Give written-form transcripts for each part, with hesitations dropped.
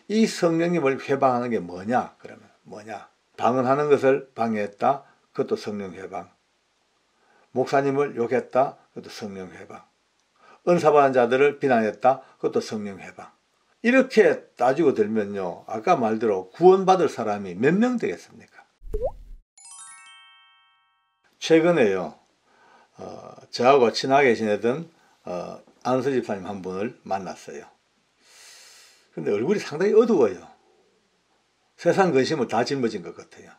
이 성령님을 회방하는 게 뭐냐? 그러면 뭐냐? 방언하는 것을 방해했다. 그것도 성령 회방. 목사님을 욕했다. 그것도 성령 회방. 은사받은 자들을 비난했다. 그것도 성령 회방. 이렇게 따지고 들면요, 아까 말대로 구원받을 사람이 몇 명 되겠습니까? 최근에요, 저하고 친하게 지내던 안수 집사님 한 분을 만났어요. 근데 얼굴이 상당히 어두워요. 세상 근심을 다 짊어진 것 같아요.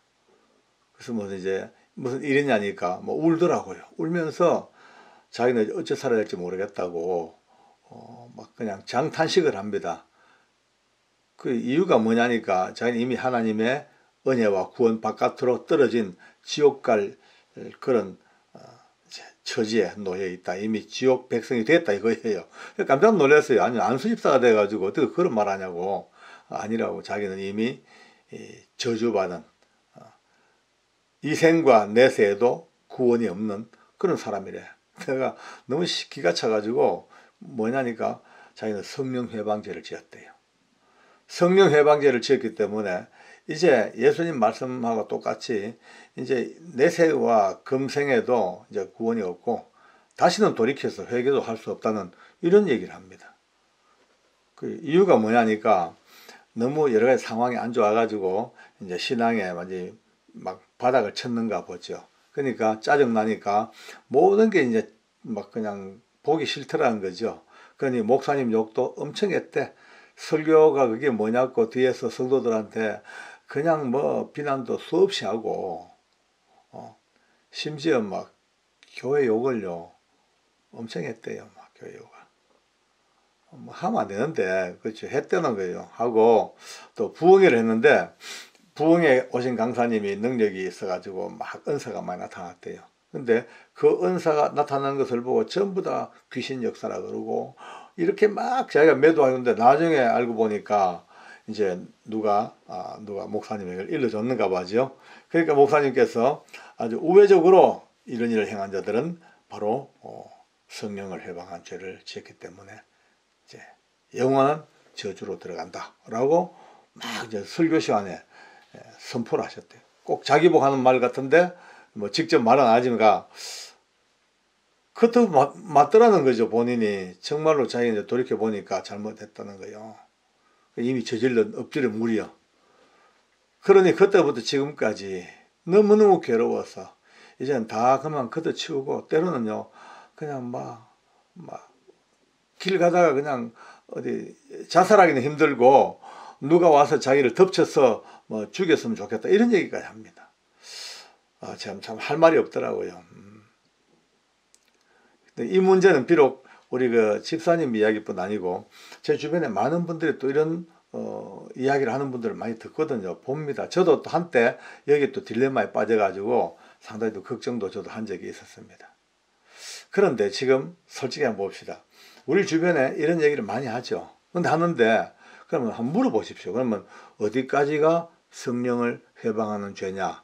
그래서 무슨 일이냐니까 울더라고요. 울면서 자기는 어째 살아야 될지 모르겠다고 막 그냥 장탄식을 합니다. 그 이유가 뭐냐니까 자기는 이미 하나님의 은혜와 구원 바깥으로 떨어진 지옥 갈 그런 처지에 놓여 있다. 이미 지옥 백성이 됐다 이거예요. 깜짝 놀랐어요. 아니 안수집사가 돼가지고 어떻게 그런 말 하냐고. 아니라고. 자기는 이미 저주받은 이생과 내세에도 구원이 없는 그런 사람이래. 내가 너무 기가 차가지고 뭐냐니까 자기는 성령 회방죄를 지었대요. 성령 회방죄를 지었기 때문에 이제 예수님 말씀하고 똑같이 이제 내세와 금생에도 이제 구원이 없고 다시는 돌이켜서 회개도 할 수 없다는 이런 얘기를 합니다. 그 이유가 뭐냐니까 너무 여러 가지 상황이 안 좋아가지고 이제 신앙에 완전히 막 바닥을 쳤는가 보죠. 그러니까 짜증나니까 모든 게 이제 막 그냥 보기 싫더라는 거죠. 그러니 목사님 욕도 엄청 했대. 설교가 그게 뭐냐고 뒤에서 성도들한테 그냥 비난도 수없이 하고 심지어 막 교회 욕을요 엄청 했대요. 막 교회 욕을 하면 안 되는데 그렇죠. 했다는 거예요. 하고 또 부흥회를 했는데 부흥에 오신 강사님이 능력이 있어가지고 막 은사가 많이 나타났대요. 근데 그 은사가 나타나는 것을 보고 전부 다 귀신 역사라 그러고 이렇게 막 자기가 매도하는데 나중에 알고 보니까 이제 누가 목사님에게 일러줬는가 봐죠. 그러니까 목사님께서 아주 우회적으로 이런 일을 행한 자들은 바로 성령을 해방한 죄를 지었기 때문에 이제 영원한 저주로 들어간다라고 막 이제 설교 시간에 선포를 하셨대요. 꼭 자기 보고 하는 말 같은데 직접 말은 안 하지만 그것도 맞더라는 거죠. 본인이 정말로 자기가 이제 돌이켜 보니까 잘못했다는 거예요. 이미 저질른 엎드린 물이요. 그러니 그때부터 지금까지 너무너무 괴로워서 이제는 다 그만 걷어치우고 때로는요 그냥 길 가다가 그냥 어디 자살하기는 힘들고 누가 와서 자기를 덮쳐서 죽였으면 좋겠다 이런 얘기까지 합니다. 참 할 말이 없더라고요. 이 문제는 비록 우리 그 집사님 이야기뿐 아니고 제 주변에 많은 분들이 또 이런 이야기를 하는 분들을 많이 듣거든요. 봅니다. 저도 또 한때 여기 또 딜레마에 빠져가지고 상당히 또 걱정도 저도 한 적이 있었습니다. 그런데 지금 솔직히 한번 봅시다. 우리 주변에 이런 얘기를 많이 하죠. 근데 하는데 그러면 한번 물어보십시오. 그러면 어디까지가 성령을 회방하는 죄냐?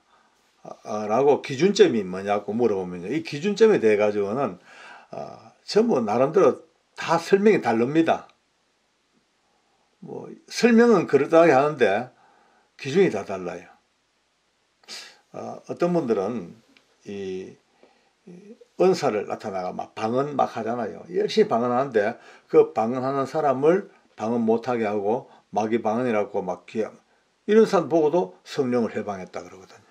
라고 기준점이 뭐냐고 물어보면요. 이 기준점에 대해 가지고는 전부 나름대로 다 설명이 다릅니다. 설명은 그렇다고 하는데 기준이 다 달라요. 어떤 분들은 이 은사를 나타나가 막 방언 막 하잖아요. 열심히 방언하는데 그 방언하는 사람을 방언 못하게 하고 마귀 방언이라고 막 이런 사람 보고도 성령을 해방했다 그러거든요.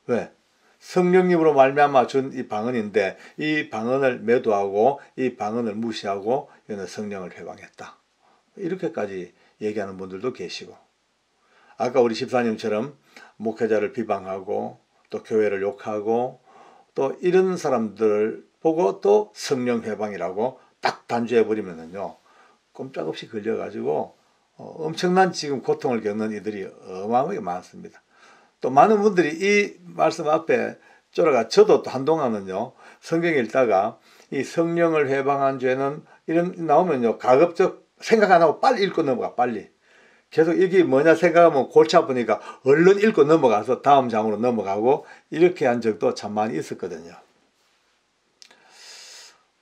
왜? 성령님으로 말미암아 준 이 방언인데 이 방언을 매도하고 이 방언을 무시하고 이는 성령을 해방했다. 이렇게까지 얘기하는 분들도 계시고 아까 우리 집사님처럼 목회자를 비방하고 또 교회를 욕하고 또 이런 사람들을 보고 또 성령 해방이라고 딱 단죄해버리면은요 꼼짝없이 걸려가지고 엄청난 지금 고통을 겪는 이들이 어마어마하게 많습니다. 또 많은 분들이 이 말씀 앞에 쫄아가 저도 또 한동안은요 성경 읽다가 이 성령을 해방한 죄는 이런 나오면요 가급적 생각 안 하고 빨리 읽고 넘어가 빨리 계속 이게 뭐냐 생각하면 골치 아프니까 얼른 읽고 넘어가서 다음 장으로 넘어가고 이렇게 한 적도 참 많이 있었거든요.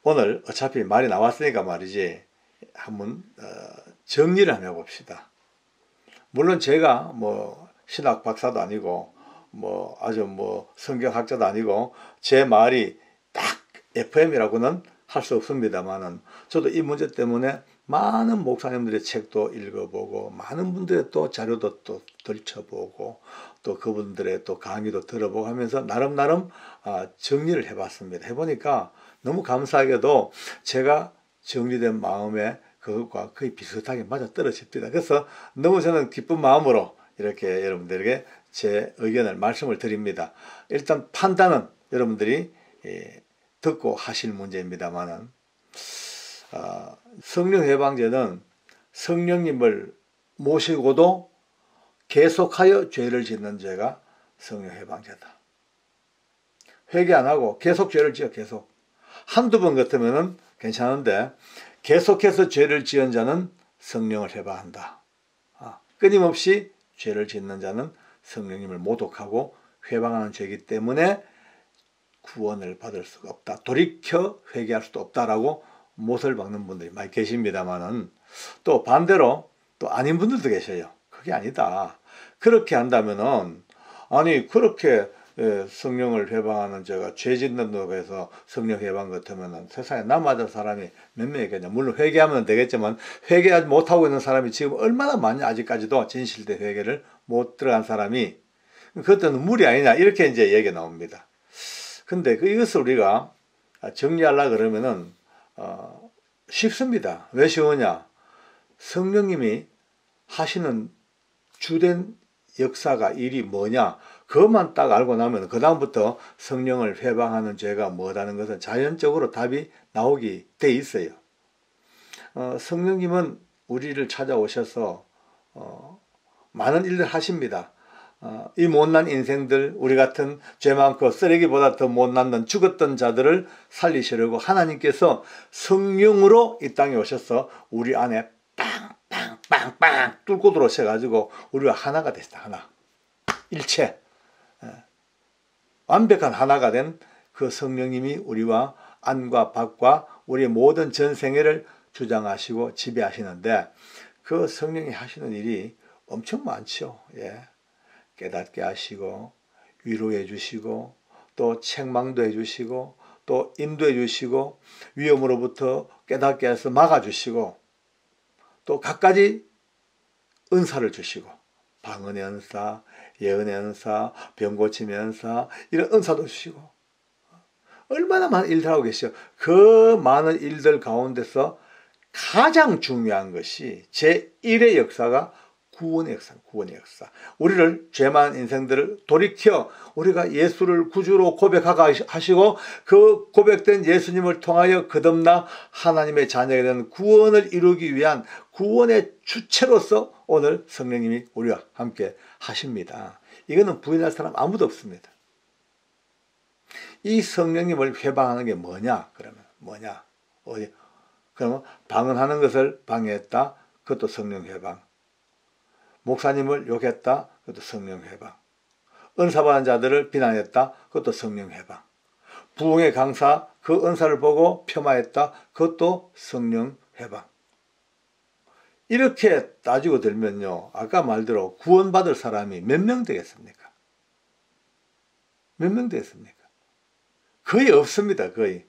오늘 어차피 말이 나왔으니까 말이지 한번 정리를 한번 해봅시다. 물론 제가 뭐 신학 박사도 아니고 뭐 아주 뭐 성경학자도 아니고 제 말이 딱 FM이라고는 할 수 없습니다만은 저도 이 문제 때문에 많은 목사님들의 책도 읽어보고 많은 분들의 또 자료도 또 들춰보고 또 그분들의 또 강의도 들어보고 하면서 나름 정리를 해봤습니다. 해보니까 너무 감사하게도 제가 정리된 마음에 그것과 거의 비슷하게 맞아떨어집니다. 그래서 너무 저는 기쁜 마음으로 이렇게 여러분들에게 제 의견을 말씀을 드립니다. 일단 판단은 여러분들이 듣고 하실 문제입니다만은 성령 해방죄는 성령님을 모시고도 계속하여 죄를 짓는 죄가 성령 해방죄다. 회개 안 하고 계속 죄를 지어 계속. 한두 번 같으면은 괜찮은데 계속해서 죄를 지은 자는 성령을 해방한다. 끊임없이 죄를 짓는 자는 성령님을 모독하고 회방하는 죄이기 때문에 구원을 받을 수가 없다. 돌이켜 회개할 수도 없다라고 못을 박는 분들이 많이 계십니다만은 또 반대로 또 아닌 분들도 계셔요. 그게 아니다. 그렇게 한다면은 아니 그렇게 성령을 회방하는 죄가 죄 짓는다고 해서 성령 회방 같으면은 세상에 남아진 사람이 몇 명이겠냐. 물론 회개하면 되겠지만 회개하지 못하고 있는 사람이 지금 얼마나 많냐. 아직까지도 진실된 회개를 못 들어간 사람이 그것도 무리 아니냐. 이렇게 이제 얘기가 나옵니다. 근데 이것을 우리가 정리하려고 그러면은 쉽습니다. 왜 쉬우냐? 성령님이 하시는 주된 역사가 일이 뭐냐? 그것만 딱 알고 나면 그 다음부터 성령을 회방하는 죄가 뭐라는 것은 자연적으로 답이 나오게 돼 있어요. 성령님은 우리를 찾아오셔서 많은 일을 하십니다. 이 못난 인생들, 우리 같은 죄 많고 쓰레기보다 더 못났는 죽었던 자들을 살리시려고 하나님께서 성령으로 이 땅에 오셔서 우리 안에 빵빵빵빵 뚫고 들어오셔가지고 우리와 하나가 됐다. 하나. 일체. 완벽한 하나가 된 그 성령님이 우리와 안과 밖과 우리의 모든 전생애를 주장하시고 지배하시는데 그 성령이 하시는 일이 엄청 많죠. 예. 깨닫게 하시고 위로해 주시고 또 책망도 해 주시고 또 인도해 주시고 위험으로부터 깨닫게 해서 막아 주시고 또 갖가지 은사를 주시고 방언의 은사, 예언의 은사, 병 고침의 은사 이런 은사도 주시고 얼마나 많은 일들 하고 계시죠. 그 많은 일들 가운데서 가장 중요한 것이 제1의 역사가 구원의 역사, 구원의 역사. 우리를 죄만 인생들을 돌이켜 우리가 예수를 구주로 고백하게 하시고 그 고백된 예수님을 통하여 거듭나 하나님의 자녀가 되는 구원을 이루기 위한 구원의 주체로서 오늘 성령님이 우리와 함께 하십니다. 이거는 부인할 사람 아무도 없습니다. 이 성령님을 회방하는 게 뭐냐? 그러면 뭐냐? 어디? 그러면 방언하는 것을 방해했다. 그것도 성령 회방. 목사님을 욕했다. 그것도 성령 회방. 은사받은 자들을 비난했다. 그것도 성령 회방. 부흥의 강사 그 은사를 보고 폄하했다. 그것도 성령 회방. 이렇게 따지고 들면요. 아까 말대로 구원받을 사람이 몇 명 되겠습니까? 몇 명 되겠습니까? 거의 없습니다. 거의.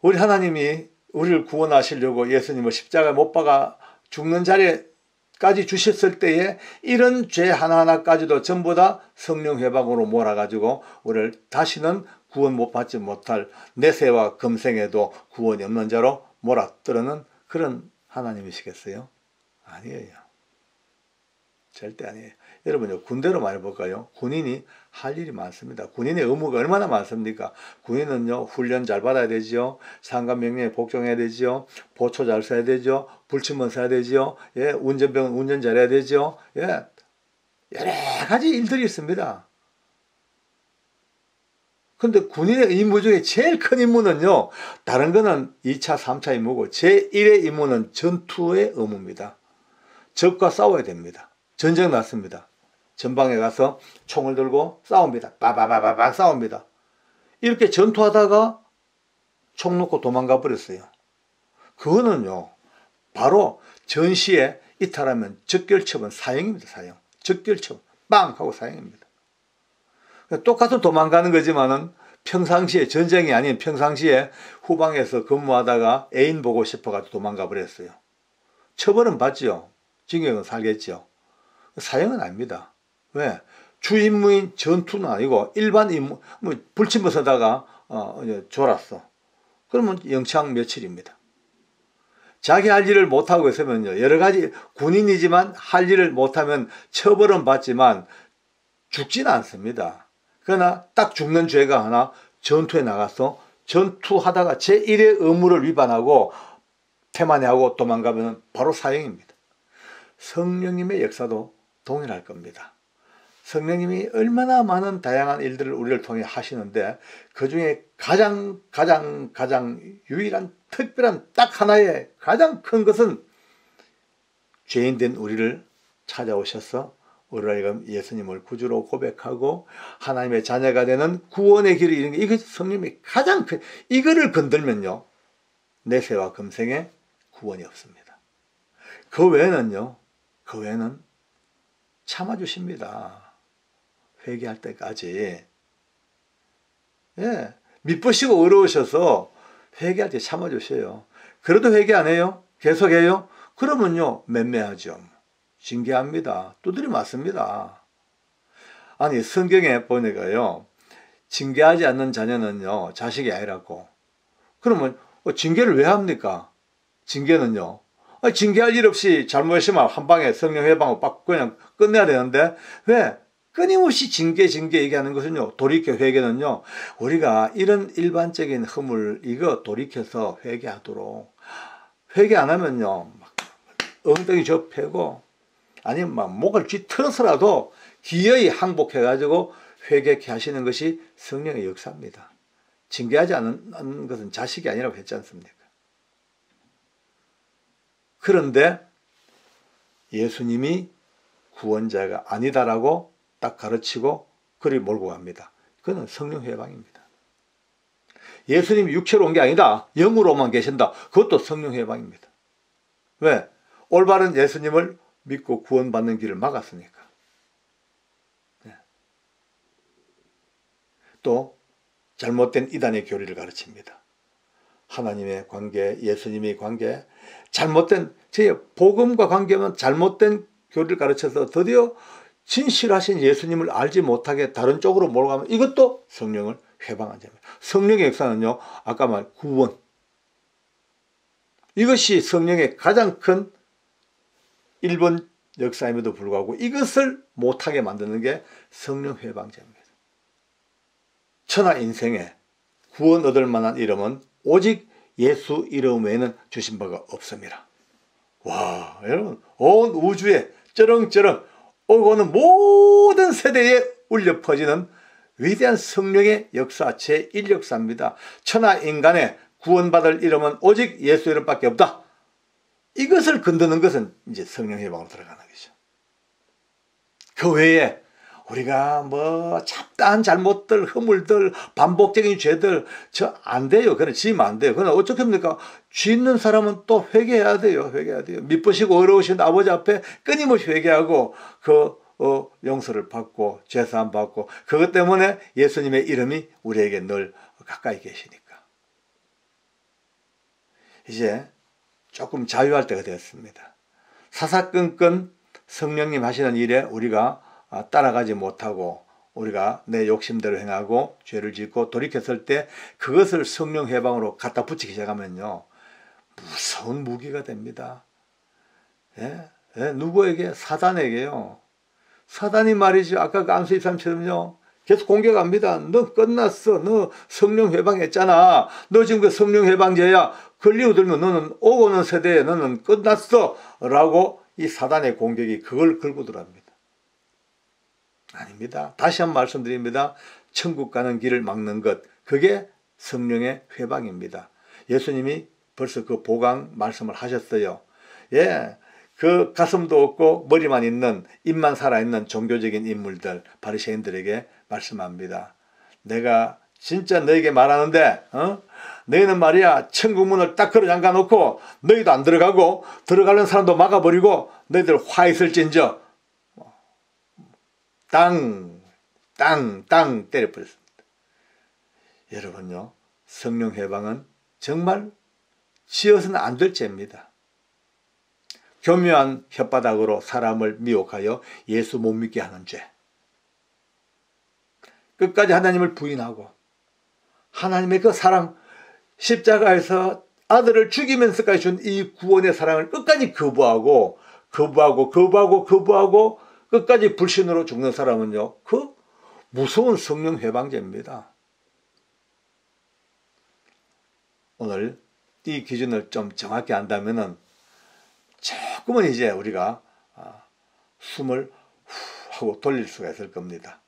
우리 하나님이 우리를 구원하시려고 예수님을 십자가에 못 박아 죽는 자리까지 주셨을 때에 이런 죄 하나하나까지도 전부 다 성령 회방으로 몰아가지고 우리를 다시는 구원 못 받지 못할 내세와 금생에도 구원이 없는 자로 몰아뜨리는 그런 하나님이시겠어요? 아니에요. 절대 아니에요. 여러분요, 군대로 말해볼까요? 군인이 할 일이 많습니다. 군인의 의무가 얼마나 많습니까? 군인은요, 훈련 잘 받아야 되죠. 상관명령에 복종해야 되죠. 보초 잘 써야 되죠. 불침번 써야 되죠. 예, 운전병은 운전 잘해야 되죠. 예, 여러 가지 일들이 있습니다. 근데 군인의 임무 중에 제일 큰 임무는요, 다른 거는 2차, 3차 임무고, 제1의 임무는 전투의 의무입니다. 적과 싸워야 됩니다. 전쟁 났습니다. 전방에 가서 총을 들고 싸웁니다. 빠바바바박 싸웁니다. 이렇게 전투하다가 총 놓고 도망가 버렸어요. 그거는요, 바로 전시에 이탈하면 적결처분 사형입니다. 사형. 적결처분 빵 하고 사형입니다. 똑같은 도망가는 거지만은 평상시에 전쟁이 아닌 평상시에 후방에서 근무하다가 애인 보고 싶어가지고 도망가 버렸어요. 처벌은 받죠. 징역은 살겠죠. 사형은 아닙니다. 왜? 주임무인 전투는 아니고 일반 임무, 뭐 불침 벗어다가 졸았어. 그러면 영창 며칠입니다. 자기 할 일을 못하고 있으면요. 여러 가지 군인이지만 할 일을 못하면 처벌은 받지만 죽지는 않습니다. 그러나 딱 죽는 죄가 하나 전투에 나가서 전투하다가 제1의 의무를 위반하고 태만해하고 도망가면 바로 사형입니다. 성령님의 역사도 동일할 겁니다. 성령님이 얼마나 많은 다양한 일들을 우리를 통해 하시는데 그중에 가장 유일한 특별한 딱 하나의 가장 큰 것은 죄인된 우리를 찾아오셔서 우리를 예수님을 구주로 고백하고 하나님의 자녀가 되는 구원의 길을 이루는 게 이것이 성령님의 가장 큰, 이거를 건들면요 내세와 금생에 구원이 없습니다. 그 외에는요, 그 외에는 참아주십니다. 회개할 때까지. 예, 미쁘시고 어려우셔서 회개할 때 참아주세요. 그래도 회개 안 해요? 계속해요? 그러면요 맴매하죠. 징계합니다. 두드려 맞습니다. 아니 성경에 보니까요 징계하지 않는 자녀는요 자식이 아니라고. 그러면 징계를 왜 합니까? 징계는요 징계할 일 없이 잘못했으면 한 방에 성령 회방을 빡 그냥 끝내야 되는데 왜? 끊임없이 징계 얘기하는 것은요 돌이켜 회개는요 우리가 이런 일반적인 허물 이거 돌이켜서 회개하도록. 회개 안 하면요 막 엉덩이 접히고 아니면 막 목을 쥐틀어서라도 기어이 항복해가지고 회개케 하시는 것이 성령의 역사입니다. 징계하지 않는 것은 자식이 아니라고 했지 않습니까? 그런데 예수님이 구원자가 아니다라고 딱 가르치고 그리 몰고 갑니다. 그는 성령 회방입니다. 예수님이 육체로 온 게 아니다. 영으로만 계신다. 그것도 성령 회방입니다. 왜? 올바른 예수님을 믿고 구원받는 길을 막았으니까. 네. 또 잘못된 이단의 교리를 가르칩니다. 하나님의 관계, 예수님의 관계, 잘못된 제 복음과 관계는 잘못된 교리를 가르쳐서 드디어 진실하신 예수님을 알지 못하게 다른 쪽으로 몰아가면 이것도 성령을 회방한 자입니다. 성령의 역사는요, 아까 말 구원. 이것이 성령의 가장 큰 1번 역사임에도 불구하고 이것을 못하게 만드는 게 성령 회방자입니다. 천하 인생에 구원 얻을 만한 이름은 오직 예수 이름 외에는 주신 바가 없습니다. 와, 여러분, 온 우주에 쩌렁쩌렁 오고 오는 모든 세대에 울려 퍼지는 위대한 성령의 역사 제1역사입니다. 천하 인간의 구원받을 이름은 오직 예수 이름밖에 없다. 이것을 건드는 것은 이제 성령 회방으로 들어가는 거죠. 그 외에 우리가 뭐 잡다한 잘못들, 허물들, 반복적인 죄들 저 안 돼요. 그건 지으면 안 돼요. 그러나 어떻게 합니까? 짓는 사람은 또 회개해야 돼요. 회개해야 돼요. 미쁘시고 어려우신 아버지 앞에 끊임없이 회개하고 그 용서를 받고 제사함 받고 그것 때문에 예수님의 이름이 우리에게 늘 가까이 계시니까. 이제 조금 자유할 때가 되었습니다. 사사건건 성령님 하시는 일에 우리가 따라가지 못하고 우리가 내 욕심대로 행하고 죄를 짓고 돌이켰을 때 그것을 성령 회방으로 갖다 붙이기 시작하면요 무서운 무기가 됩니다. 예? 예? 누구에게? 사단에게요. 사단이 말이죠. 아까 그 안수 23처럼요 계속 공격합니다. 너 끝났어. 너 성령 회방했잖아. 너 지금 그 성령 회방제야. 걸리고 들면 너는 오고 오는 세대에 너는 끝났어. 라고 이 사단의 공격이 그걸 걸고 들어갑니다. 아닙니다. 다시 한번 말씀드립니다. 천국 가는 길을 막는 것. 그게 성령의 회방입니다. 예수님이 벌써 그 보강 말씀을 하셨어요. 예. 그 가슴도 없고 머리만 있는 입만 살아있는 종교적인 인물들 바리새인들에게 말씀합니다. 내가 진짜 너에게 말하는데 너희는 말이야 천국 문을 딱 걸어 잠가 놓고 너희도 안 들어가고 들어가는 사람도 막아버리고 너희들 화 있을진저 땅 때려버렸습니다. 여러분요, 성령 해방은 정말 지어서는 안 될 죄입니다. 교묘한 혓바닥으로 사람을 미혹하여 예수 못 믿게 하는 죄. 끝까지 하나님을 부인하고 하나님의 그 사랑, 십자가에서 아들을 죽이면서까지 준 이 구원의 사랑을 끝까지 거부하고 끝까지 불신으로 죽는 사람은요, 그 무서운 성령 해방죄입니다. 오늘 이 기준을 좀 정확히 안다면은 조금은 이제 우리가 숨을 후 하고 돌릴 수가 있을 겁니다.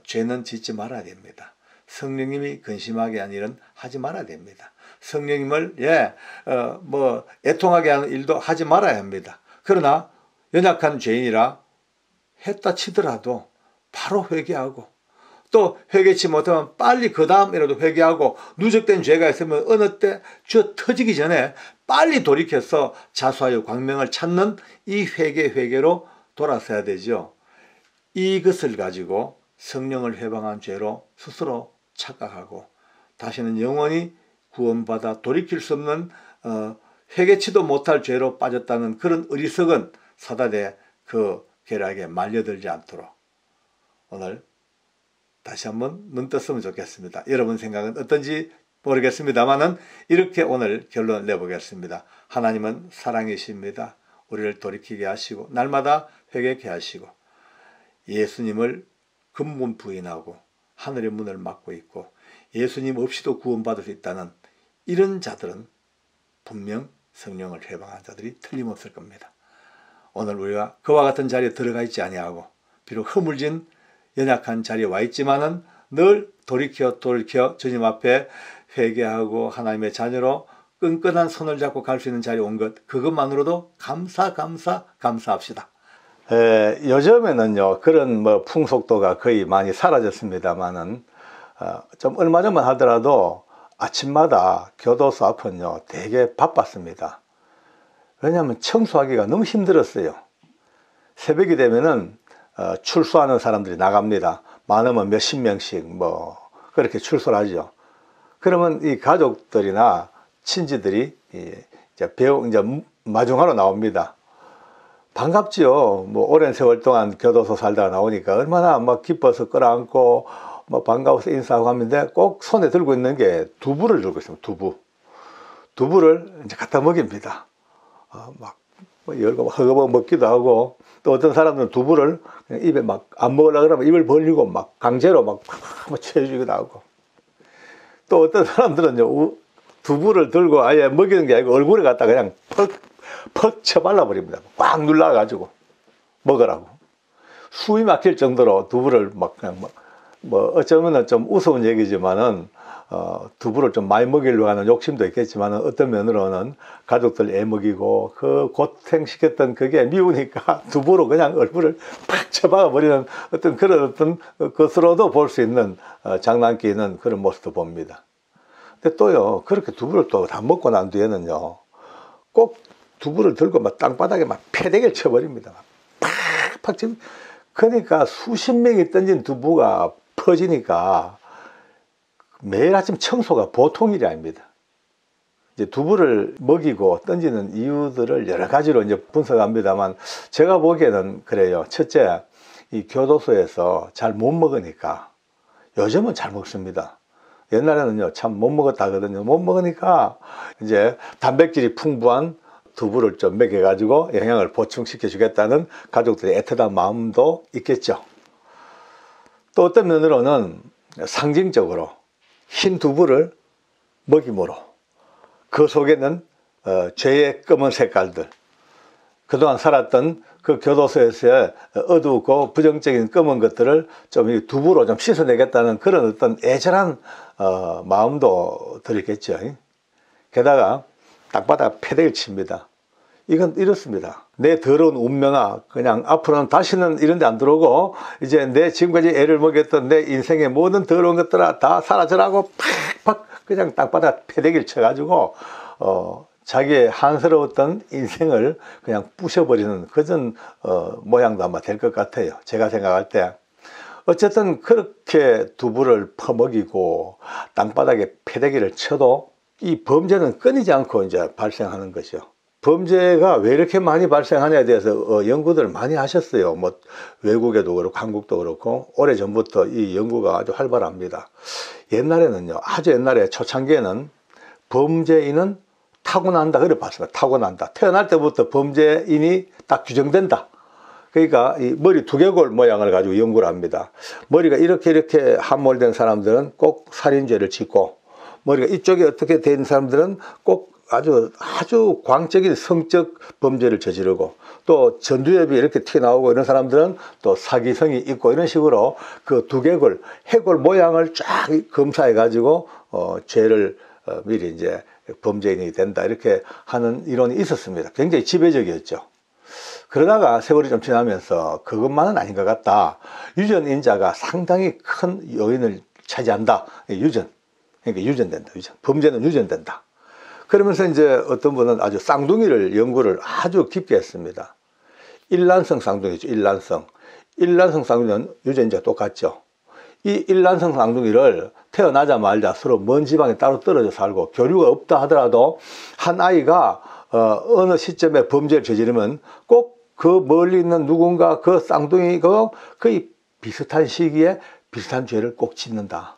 죄는 짓지 말아야 됩니다. 성령님이 근심하게 하는 일은 하지 말아야 됩니다. 성령님을 애통하게 하는 일도 하지 말아야 합니다. 그러나 연약한 죄인이라 했다 치더라도 바로 회개하고, 또 회개치 못하면 빨리 그 다음이라도 회개하고, 누적된 죄가 있으면 어느 때 쥐어 터지기 전에 빨리 돌이켜서 자수하여 광명을 찾는 이 회개로 돌아서야 되죠. 이것을 가지고 성령을 해방한 죄로 스스로 착각하고 다시는 영원히 구원받아 돌이킬 수 없는 회개치도 못할 죄로 빠졌다는 그런 어리석은 사단의 그 계략에 말려들지 않도록 오늘 다시 한번 눈 떴으면 좋겠습니다. 여러분 생각은 어떤지 모르겠습니다만은 이렇게 오늘 결론을 내보겠습니다. 하나님은 사랑이십니다. 우리를 돌이키게 하시고 날마다 회개케 하시고 예수님을 근본 부인하고 하늘의 문을 막고 있고 예수님 없이도 구원받을 수 있다는 이런 자들은 분명 성령을 해방한 자들이 틀림없을 겁니다. 오늘 우리가 그와 같은 자리에 들어가 있지 아니하고 비록 허물진 연약한 자리에 와 있지만은 늘 돌이켜 주님 앞에 회개하고 하나님의 자녀로 끈끈한 손을 잡고 갈 수 있는 자리에 온 것, 그것만으로도 감사합시다. 요즘에는요 그런 풍속도가 거의 많이 사라졌습니다만은 좀 얼마 전만 하더라도 아침마다 교도소 앞은요 되게 바빴습니다. 왜냐하면 청소하기가 너무 힘들었어요. 새벽이 되면은 출소하는 사람들이 나갑니다. 많으면 몇십 명씩 그렇게 출소를 하죠. 그러면 이 가족들이나 친지들이 이제 마중하러 나옵니다. 반갑지요. 오랜 세월 동안 교도소 살다가 나오니까 얼마나 기뻐서 끌어안고 반가워서 인사하고 하는데 꼭 손에 들고 있는 게 두부를 들고 있습니다. 두부를 이제 갖다 먹입니다. 열고 허거버 먹기도 하고, 또 어떤 사람들은 두부를 입에 안 먹으려고 그러면 입을 벌리고 강제로 채워주기도 하고, 또 어떤 사람들은요 두부를 들고 아예 먹이는 게 아니고 얼굴에 갖다 그냥 퍽 쳐발라버립니다. 꽉 눌러가지고 먹으라고. 숨이 막힐 정도로 두부를 그냥 어쩌면 좀 우스운 얘기지만은 두부를 좀 많이 먹이려고 하는 욕심도 있겠지만은 어떤 면으로는 가족들 애 먹이고 그 고생시켰던 그게 미우니까 두부로 그냥 얼굴을 팍 쳐박아 버리는 그런 것으로도 볼 수 있는 장난기 있는 그런 모습도 봅니다. 근데 또요 그렇게 두부를 또 다 먹고 난 뒤에는요 꼭 두부를 들고 땅바닥에 패대기를 쳐버립니다. 팍팍 쳐. 그러니까 수십 명이 던진 두부가 퍼지니까 매일 아침 청소가 보통 일이 아닙니다. 이제 두부를 먹이고 던지는 이유들을 여러 가지로 이제 분석합니다만 제가 보기에는 그래요. 첫째, 이 교도소에서 잘 못 먹으니까, 요즘은 잘 먹습니다. 옛날에는요 참 못 먹었다 하거든요. 못 먹으니까 이제 단백질이 풍부한 두부를 좀 먹여가지고 영양을 보충시켜 주겠다는 가족들의 애틋한 마음도 있겠죠. 또 어떤 면으로는 상징적으로 흰 두부를 먹임으로 그 속에는 죄의 검은 색깔들, 그동안 살았던 그 교도소에서의 어두웠고 부정적인 검은 것들을 좀 두부로 좀 씻어내겠다는 그런 어떤 애절한 마음도 들겠죠. 게다가 땅바닥 패대기를 칩니다. 이건 이렇습니다. 내 더러운 운명아, 그냥 앞으로는 다시는 이런 데 안 들어오고, 이제 내 지금까지 애를 먹였던 내 인생의 모든 더러운 것들아 다 사라져라고 팍팍 그냥 땅바닥 패대기를 쳐가지고, 자기의 한스러웠던 인생을 그냥 부셔버리는 그런 모양도 아마 될 것 같아요. 제가 생각할 때. 어쨌든 그렇게 두부를 퍼먹이고 땅바닥에 패대기를 쳐도 이 범죄는 끊이지 않고 이제 발생하는 것이요. 범죄가 왜 이렇게 많이 발생하냐에 대해서 연구들을 많이 하셨어요. 뭐 외국에도 그렇고 한국도 그렇고 오래전부터 이 연구가 아주 활발합니다. 옛날에는요, 아주 옛날에 초창기에는 범죄인은 타고난다 그래 봤습니다. 타고난다. 태어날 때부터 범죄인이 딱 규정된다. 그러니까 이 머리 두개골 모양을 가지고 연구를 합니다. 머리가 이렇게 함몰된 사람들은 꼭 살인죄를 짓고, 머리가 이쪽에 어떻게 된 사람들은 꼭 아주 광적인 성적 범죄를 저지르고, 또 전두엽이 이렇게 튀어나오고 이런 사람들은 또 사기성이 있고, 이런 식으로 그 두개골, 해골 모양을 쫙 검사해 가지고 죄를 미리 이제 범죄인이 된다 이렇게 하는 이론이 있었습니다. 굉장히 지배적이었죠. 그러다가 세월이 좀 지나면서 그것만은 아닌 것 같다. 유전인자가 상당히 큰 요인을 차지한다. 유전. 그러니까 유전된다. 범죄는 유전된다. 그러면서 이제 어떤 분은 아주 쌍둥이를 연구를 아주 깊게 했습니다. 일란성 쌍둥이죠. 일란성 쌍둥이는 유전자가 똑같죠. 이 일란성 쌍둥이를 태어나자마자 서로 먼 지방에 따로 떨어져 살고 교류가 없다 하더라도 한 아이가 어느 시점에 범죄를 저지르면 꼭 그 멀리 있는 누군가 그 쌍둥이가 거의 비슷한 시기에 비슷한 죄를 꼭 짓는다.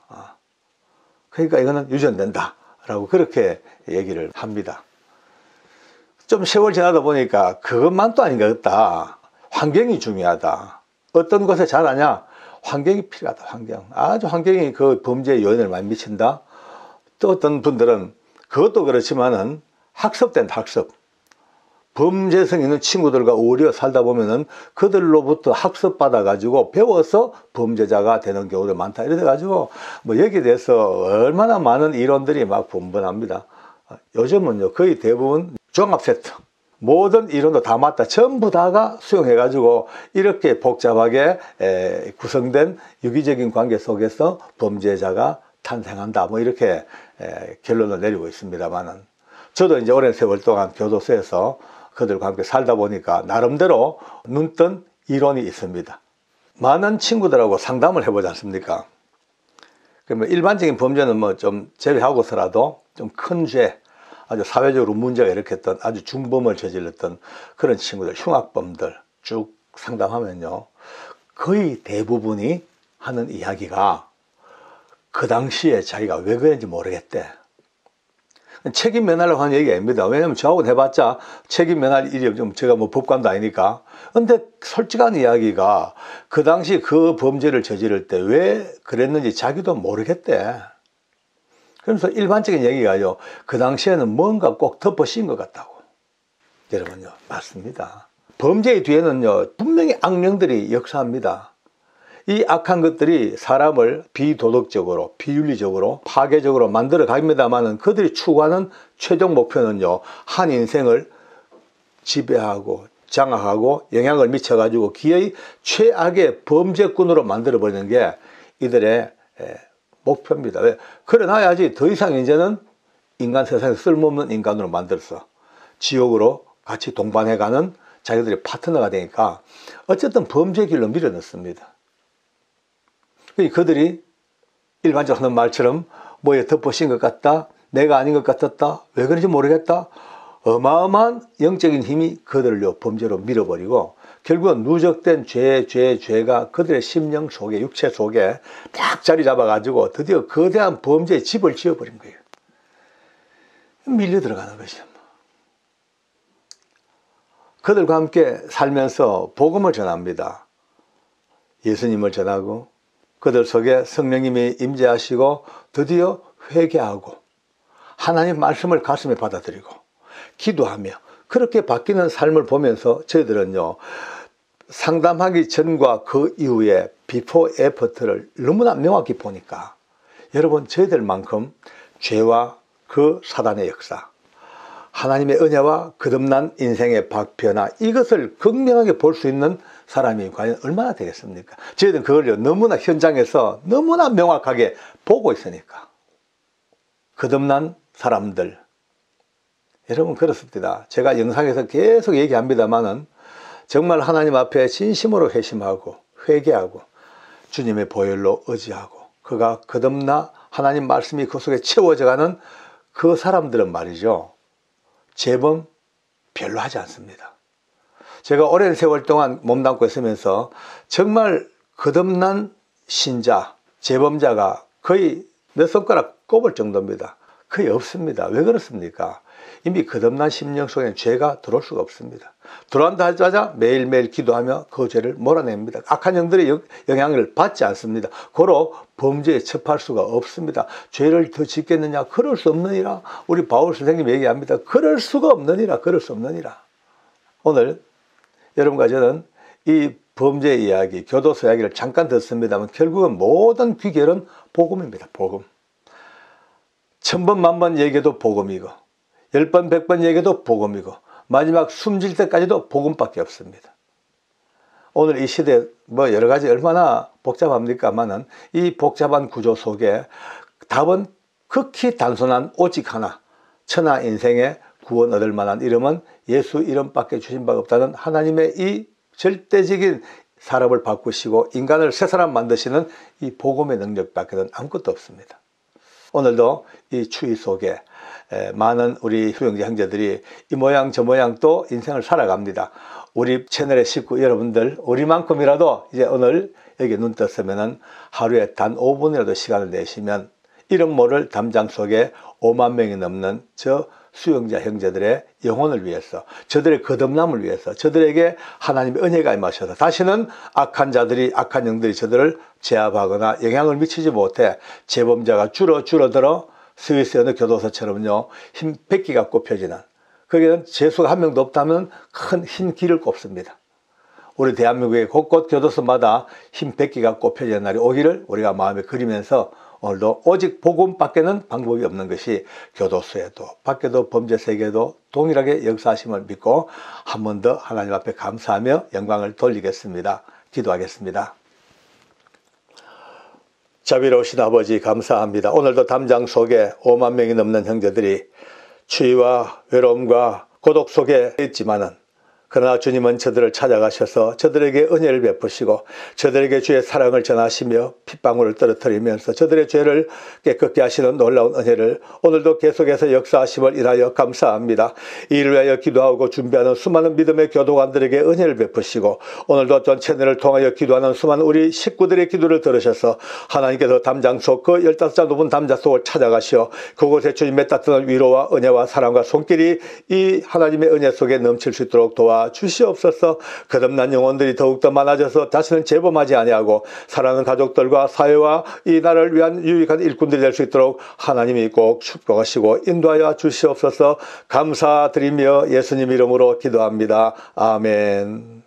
그러니까 이거는 유전된다 라고 그렇게 얘기를 합니다. 좀 세월 지나다 보니까 그것만 또 아닌 것 같다. 환경이 중요하다. 어떤 곳에 잘하냐? 환경이 필요하다. 아주 환경이 그 범죄에 요인을 많이 미친다. 또 어떤 분들은 그것도 그렇지만은 학습. 범죄성 있는 친구들과 오히려 살다 보면은 그들로부터 학습받아 가지고 배워서 범죄자가 되는 경우도 많다. 이래 가지고 뭐 여기에 대해서 얼마나 많은 이론들이 막 분분합니다. 요즘은요, 거의 대부분 종합 세트. 모든 이론도 다 맞다. 전부 다가 수용해 가지고 이렇게 복잡하게 구성된 유기적인 관계 속에서 범죄자가 탄생한다. 뭐 이렇게 결론을 내리고 있습니다만은, 저도 이제 오랜 세월 동안 교도소에서 그들과 함께 살다 보니까 나름대로 눈뜬 이론이 있습니다. 많은 친구들하고 상담을 해보지 않습니까? 그러면 일반적인 범죄는 뭐 좀 제외하고서라도 좀 큰 죄, 아주 사회적으로 문제가 일으켰던 아주 중범을 저질렀던 그런 친구들, 흉악범들 쭉 상담하면요, 거의 대부분이 하는 이야기가 그 당시에 자기가 왜 그랬는지 모르겠대. 책임 면하려고 하는 얘기가 아닙니다. 왜냐면 저하고 해봤자 책임 면할 일이 좀, 제가 뭐 법관도 아니니까. 근데 솔직한 이야기가 그 당시 그 범죄를 저지를 때 왜 그랬는지 자기도 모르겠대. 그러면서 일반적인 얘기가요, 그 당시에는 뭔가 꼭 덮어 씌운 것 같다고. 여러분요, 맞습니다. 범죄의 뒤에는요, 분명히 악령들이 역사합니다. 이 악한 것들이 사람을 비도덕적으로, 비윤리적으로, 파괴적으로 만들어 갑니다만은, 그들이 추구하는 최종 목표는요, 한 인생을 지배하고 장악하고 영향을 미쳐가지고 기어이 최악의 범죄꾼으로 만들어버리는 게 이들의 목표입니다. 왜? 그래놔야지 더 이상 이제는 인간 세상에 쓸모없는 인간으로 만들어서 지옥으로 같이 동반해가는 자기들의 파트너가 되니까 어쨌든 범죄 길로 밀어넣습니다. 그들이 일반적으로 하는 말처럼 뭐에 덮어씌인 것 같다, 내가 아닌 것 같았다, 왜 그런지 모르겠다, 어마어마한 영적인 힘이 그들을 범죄로 밀어버리고 결국은 누적된 죄가 그들의 심령 속에, 육체 속에 딱 자리 잡아가지고 드디어 거대한 범죄의 집을 지어버린 거예요. 밀려 들어가는 것이죠. 그들과 함께 살면서 복음을 전합니다. 예수님을 전하고 그들 속에 성령님이 임재하시고 드디어 회개하고 하나님 말씀을 가슴에 받아들이고 기도하며 그렇게 바뀌는 삶을 보면서 저희들은요, 상담하기 전과 그 이후에 비포 애프터를 너무나 명확히 보니까 여러분, 저희들만큼 죄와 그 사단의 역사, 하나님의 은혜와 거듭난 인생의 변화, 이것을 극명하게 볼 수 있는 사람이 과연 얼마나 되겠습니까? 저희들은 그걸 너무나 현장에서 너무나 명확하게 보고 있으니까. 거듭난 사람들, 여러분 그렇습니다. 제가 영상에서 계속 얘기합니다만은 정말 하나님 앞에 진심으로 회심하고 회개하고 주님의 보혈로 의지하고 그가 거듭나 하나님 말씀이 그 속에 채워져가는 그 사람들은 말이죠, 재범 별로 하지 않습니다. 제가 오랜 세월 동안 몸담고 있으면서 정말 거듭난 신자, 재범자가 거의 몇 손가락 꼽을 정도입니다. 거의 없습니다. 왜 그렇습니까? 이미 거듭난 심령 속에 죄가 들어올 수가 없습니다. 들어간다 하자마자 매일매일 기도하며 그 죄를 몰아냅니다. 악한 영들의 영향을 받지 않습니다. 고로 범죄에 접할 수가 없습니다. 죄를 더 짓겠느냐? 그럴 수 없느니라. 우리 바울 선생님이 얘기합니다. 그럴 수가 없느니라. 그럴 수 없느니라. 오늘 여러분과 저는 이 범죄 이야기, 교도소 이야기를 잠깐 듣습니다만 결국은 모든 귀결은 복음입니다. 복음. 1000번 만번 얘기해도 복음이고 10번 100번 얘기해도 복음이고 마지막 숨질 때까지도 복음밖에 없습니다. 오늘 이 시대 뭐 여러 가지 얼마나 복잡합니까마는 이 복잡한 구조 속에 답은 극히 단순한 오직 하나, 천하 인생에 구원 얻을 만한 이름은 예수 이름밖에 주신 바가 없다는 하나님의 이 절대적인 사람을 바꾸시고 인간을 새 사람 만드시는 이 복음의 능력밖에는 아무것도 없습니다. 오늘도 이 추위 속에 많은 우리 수영자 형제들이 이 모양 저 모양 또 인생을 살아갑니다. 우리 채널의 식구 여러분들, 우리만큼이라도 이제 오늘 여기 눈 떴으면은 하루에 단 5분이라도 시간을 내시면 이름 모를 담장 속에 5만 명이 넘는 저 수영자 형제들의 영혼을 위해서, 저들의 거듭남을 위해서, 저들에게 하나님의 은혜가 임하셔서 다시는 악한 자들이, 악한 영들이 저들을 제압하거나 영향을 미치지 못해 재범자가 줄어들어 스위스 어느 교도소처럼요, 흰 백기가 꼽혀지는, 거기는 재수가 한 명도 없다면 큰 흰 길을 꼽습니다. 우리 대한민국의 곳곳 교도소마다 흰 백기가 꼽혀지는 날이 오기를 우리가 마음에 그리면서 오늘도 오직 복음밖에는 방법이 없는 것이 교도소에도 밖에도 범죄 세계에도 동일하게 역사하심을 믿고 한 번 더 하나님 앞에 감사하며 영광을 돌리겠습니다. 기도하겠습니다. 자비로우신 아버지 감사합니다. 오늘도 담장 속에 5만 명이 넘는 형제들이 추위와 외로움과 고독 속에 있지만은 그러나 주님은 저들을 찾아가셔서 저들에게 은혜를 베푸시고 저들에게 주의 사랑을 전하시며 핏방울을 떨어뜨리면서 저들의 죄를 깨끗게 하시는 놀라운 은혜를 오늘도 계속해서 역사하심을 인하여 감사합니다. 이를 위하여 기도하고 준비하는 수많은 믿음의 교도관들에게 은혜를 베푸시고 오늘도 전 채널을 통하여 기도하는 수많은 우리 식구들의 기도를 들으셔서 하나님께서 담장 속 그 15자 높은 담장 속을 찾아가시어 그곳에 주님의 따뜻한 위로와 은혜와 사랑과 손길이 이 하나님의 은혜 속에 넘칠 수 있도록 도와 주시옵소서. 거듭난 영혼들이 더욱더 많아져서 다시는 재범하지 아니하고 사랑하는 가족들과 사회와 이 나라를 위한 유익한 일꾼들이 될 수 있도록 하나님이 꼭 축복하시고 인도하여 주시옵소서. 감사드리며 예수님 이름으로 기도합니다. 아멘.